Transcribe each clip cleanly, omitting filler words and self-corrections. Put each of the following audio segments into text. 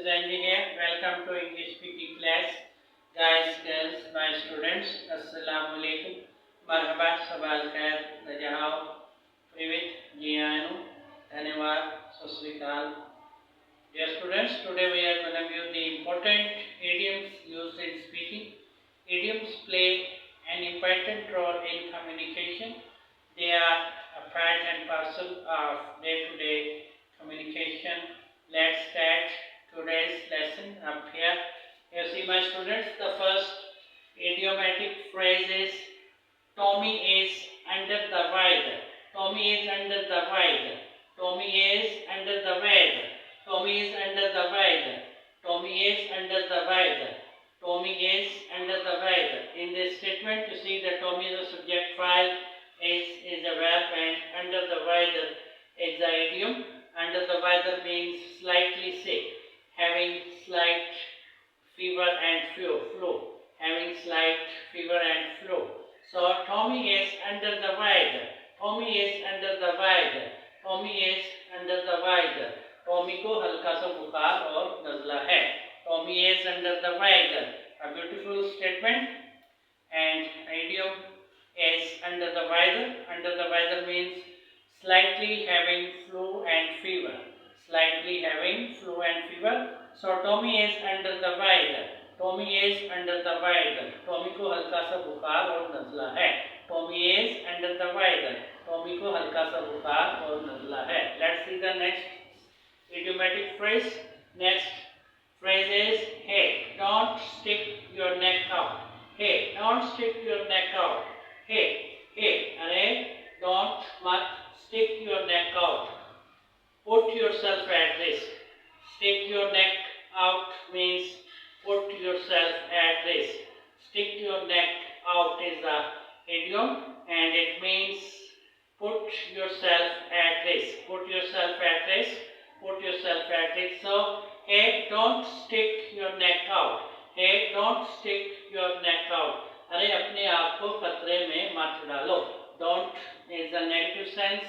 is Andy here. Welcome to English speaking class. Guys, girls, my students, Assalamu alaikum. Marhaba, sabal khair, najahao, privet, jianu, dhanyawad, sasrikal. Dear students, today we are going to view the important idioms used in speaking. Idioms play an important role in communication. They are a part and parcel of day-to-day communication. Let's start today's lesson up here. You see, my students, the first idiomatic phrase is Tommy is under the weather. Tommy is under the weather. Tommy is under the weather. Tommy is under the weather. Tommy is under the weather. Tommy is under the weather. In this statement, you see that Tommy is a subject file, is a verb, and under the weather is the idiom. Under the weather means slightly sick, having slight fever and flu. Having slight fever and flu. So Tommy is under the weather. Tommy is under the weather. Tommy is under the weather. Tommy को हल्का सा बुखार और नज़ला है. Tommy is under the weather. A beautiful statement. And idiom is under the weather. Under the weather means slightly having flu and fever. Slightly having flu and fever. So Tommy is under the weather. Tommy is under the weather. Tommy को हल्का सा बुखार और नज़ला है. Tommy is under the weather. Tommy को हल्का सा बुखार और नज़ला है. Let's see the next idiomatic phrase. Next phrase is, hey, don't stick your neck out. Hey, don't stick your neck out. Hey, अरे don't मत stick your neck out. Put yourself at risk. Stick your neck out means put yourself at risk. Stick your neck out is a idiom and it means put yourself at risk. Put yourself at risk. Put yourself at risk. So, hey, don't stick your neck out. Hey, don't stick your neck out. अरे अपने आप को खतरे में मत डालो. Don't is a negative sense.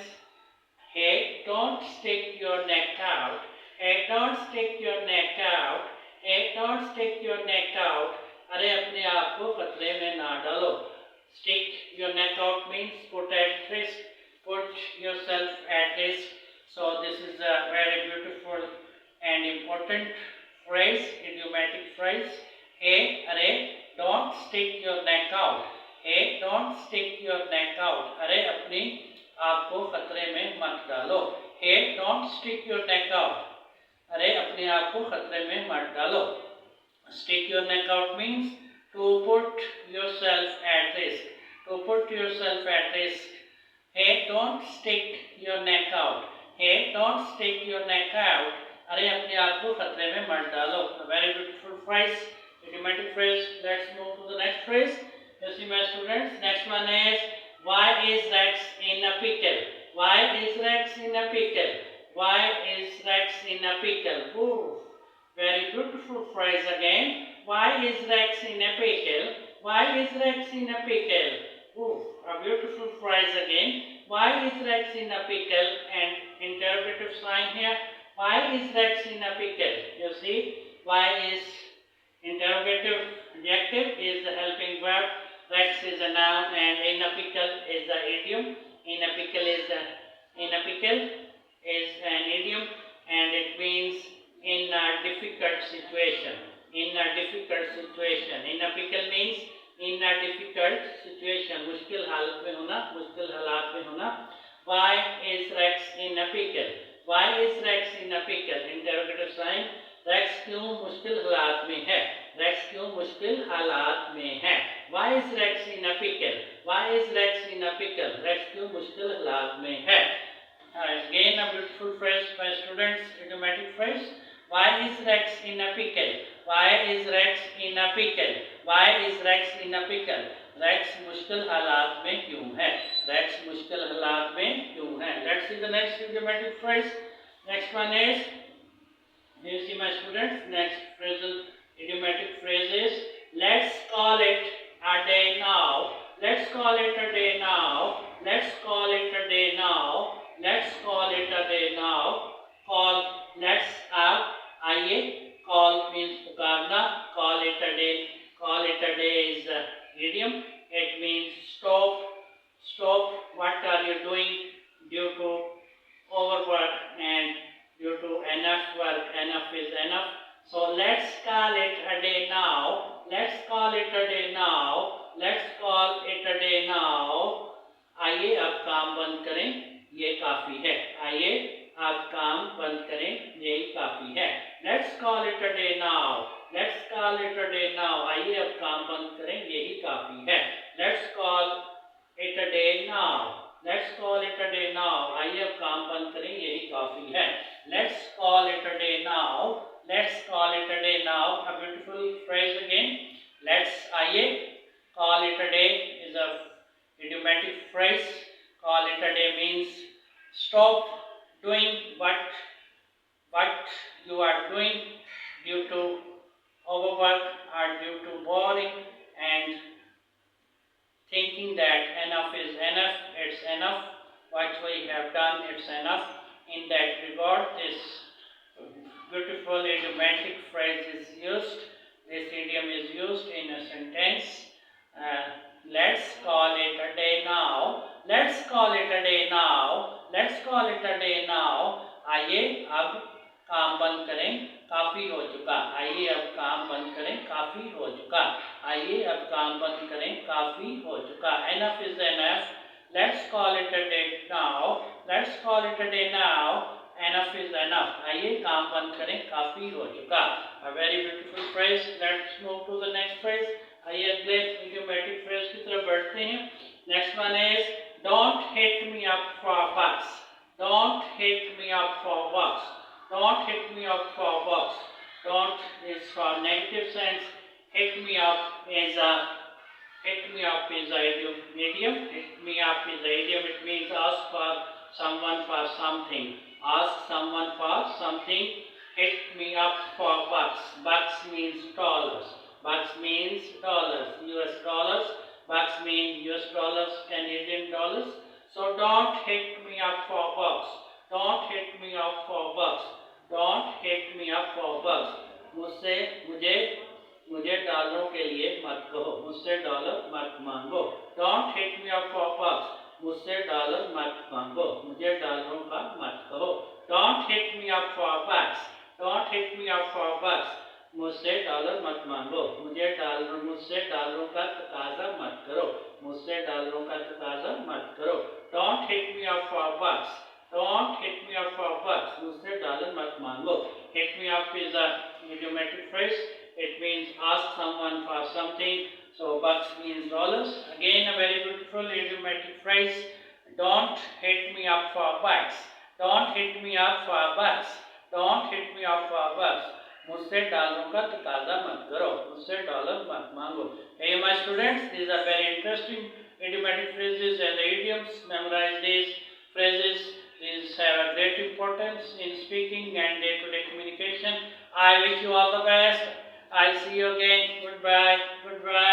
Hey, don't stick your neck out. Hey, don't stick your neck out. Hey, don't stick your neck out. अरे अपने आप को खतरे में ना डालो. Stick your neck out means put at risk. Put yourself at risk. So this is a very beautiful and important phrase, idiomatic phrase. Hey, अरे don't stick your neck out. Hey, don't stick your neck out. अरे अपनी आप को खतरे में मत डालो. Hey, don't stick your neck out. अरे अपने आप को खतरे में मत डालो. Stick your neck out means to put yourself at risk. To put yourself at risk. Hey, don't stick your neck out. Hey, don't stick your neck out. अरे अपने आप को खतरे में मत डालो. A very beautiful phrase, idiomatic phrase. Let's move to the next phrase. You see, my students, next one is, why is Rex in a pickle? Why is Rex in a pickle? Why is Rex in a pickle? Ooh, very beautiful phrase again. Why is Rex in a pickle? Why is Rex in a pickle? Ooh, a beautiful phrase again. Why is Rex in a pickle? And interrogative sign here. Why is Rex in a pickle? You see, why is interrogative adjective is the helping verb. Rex is a noun and in a pickle is the idiom. In a pickle is an idiom and it means in a difficult situation. In a difficult situation. In a pickle means in a difficult situation. मुश्किल हालत में होना, मुश्किल हालात में होना. Why is Rex in a pickle? Why is Rex in a pickle? Interrogative sign. Rex क्यों मुश्किल हालात में है? Rex क्यों मुश्किल हालात में है? Why is Rex in a pickle? Why is Rex in a pickle? Rex क्यों मुश्किल हालात में है? Again a beautiful phrase, my students, idiomatic phrase. Why is Rex in a pickle? Why is Rex in a pickle? Why is Rex in a pickle? Rex मुश्किल हालात में क्यों है? Rex मुश्किल हालात में क्यों है? Let's see the next idiomatic phrase. Next one is, you see, my students, next phrasal idiomatic phrase is, let's call it a day now. Let's call it a day now. Let's call it a day now. Let's call it a day now. Call, let's, आप आइए, Call means pukarna. Call it a day. Call it a day is a idiom. It means stop. Stop. What are you doing? Due to overwork and due to enough work. Enough is enough. So let's call it a day now. Let's call it a day now. Let's call it a day now. आइए अब काम बंद करें, ये काफी है. आइए अब काम बंद करें, ये काफी है. Let's call it a day now. Let's call it a day now. आइए अब काम बंद करें, यही काफी है. Let's call it a day now. Let's call it a day now. आइए अब काम बंद करें, यही काफी है. Let's call it a day now. Let's call it a day now. A beautiful phrase again. Let's आइए. Call it a day is a idiomatic phrase. Call it a day means stop doing what you are doing due to overwork or due to boring and thinking that enough is enough, it's enough, what we have done, it's enough. In that regard, this beautiful idiomatic phrase is used. This idiom is used in a sentence. Let's call it a day now. Let's call it a day now. Let's call it a day now. आइए अब काम बंद करें, काफी हो चुका. आइए अब काम बंद करें, काफी हो चुका. आइए अब काम बंद करें, काफी हो चुका. Enough is enough. Let's call it a day now. Let's call it a day now. Enough is enough. आइए काम बंद करें, काफी हो चुका. A very beautiful phrase. Let's move to the next phrase. आइए अगले idiomatic phrase की तरफ बढ़ते हैं. Next one is don't hit me up for bucks. Don't hit me up for bucks. Don't hit me up for bucks. Don't is for negative sense. Hit me up is a idiom. Hit me up is a idiom. It means ask for someone for something. Ask someone for something. Hit me up for bucks. Bucks means dollars. Bucks means dollars. US dollars. Bucks mean US dollars, Canadian dollars. So don't hit me up for bucks. Don't hit me up for bucks. Don't hit me up for bucks. मुझे डॉलरों के लिए मत कहो. मुझसे dollar मत मांगो. Don't hit me up for bucks. मुझसे dollar मत मांगो. मुझे डॉलरों का मत कहो. Don't hit me up for bucks. Don't hit me up for bucks. मुझसे डॉलर मत मांगो. मुझसे डॉलरों का तकाजा मत करो. मुझसे डॉलरों का तकाजा मत करो. Don't hit me up for bucks. Don't hit me up for bucks. मुझसे डॉलर मत मांगो. Hit me up is a idiomatic phrase. It means ask someone for something. So bucks means dollars. Again a very beautiful idiomatic phrase. Don't hit me up for bucks. Don't hit me up for bucks. Don't hit me up for bucks. मुझसे डॉलरों का तकाजा मत करो. मुझसे dollar मत मांगो. Hey my students, these are very interesting idiomatic phrases and idioms. Memorize these phrases. These have a great importance in speaking and day-to-day communication. I wish you all the best. I'll see you again. Goodbye. Goodbye.